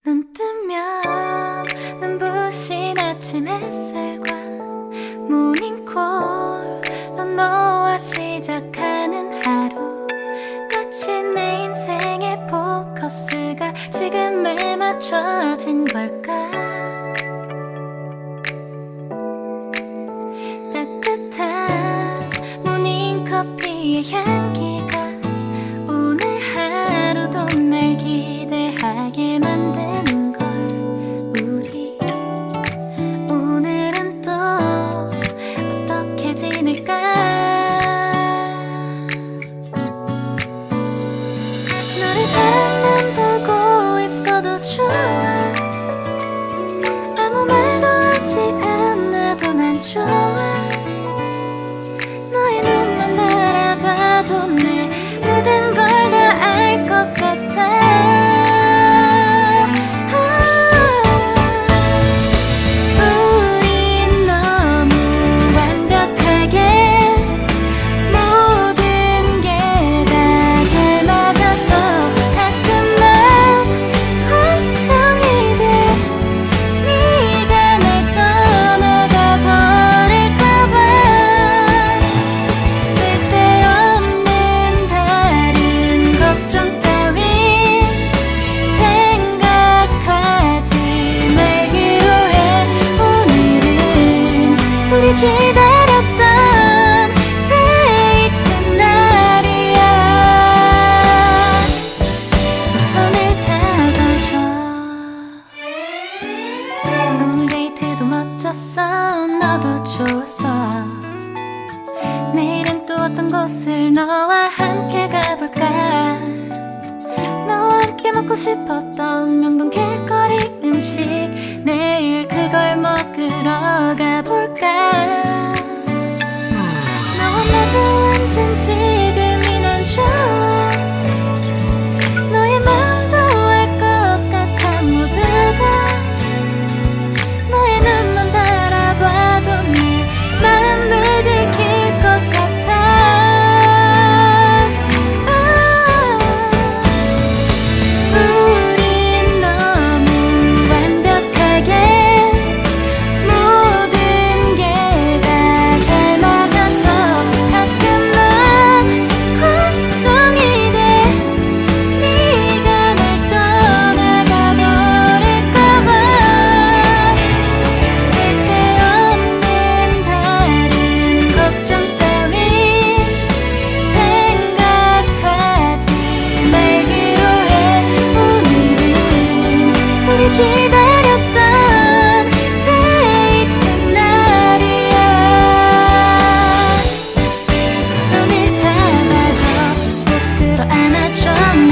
눈 뜨면 눈부신 아침 햇살과 모닝콜로 너와 시작하는 하루, 마치 내 인생의 포커스가 지금에 맞춰진 걸까. 따뜻한 모닝커피의 향기가 오늘 하루도 날 기대하게 만드는 걸. 우리 오늘은 또 어떻게 지낼까. 너를 바라만 보고 있어도 좋아. 아무 말도 하지 않아도 난 좋아. 너의 눈만 바라봐도 내 모든 걸 다 알 것 같아. 우린 너무 완벽하게 모든 게 다 잘 맞아서 가끔 난 걱정이 돼. 네가 날 떠나가 버릴까봐. 쓸데없는 다른 걱정 따윈 생각하지 말기로 해. 오늘은 우리 기다렸던 데이트 날이야. 손을 잡아줘. 오늘 데이트도 멋졌어. 너도 좋았어. 내일은 또 어떤 곳을 너와 함께 가볼까. 너와 함께 먹고 싶었던 명동 길거리 음식, 내일 그걸 먹으러 가볼까. 너와 마주 앉은 지금이 난 좋아. 너의 마음도 알 것 같아. 모두가 너의 눈만 바라봐도 내 마음을 들킬 것 같아. 우린 너무 완벽하게 모든 게 다 잘 맞아서 가끔 난 걱정이 돼. 네가 날 떠나가 버릴까봐. 쓸데없는 다른 걱정 따윈 생각하지 말기로 해. 오늘은 우리 기다렸던 데이트 날이야. 손을 잡아줘. 꼭 끌어안아줘. 내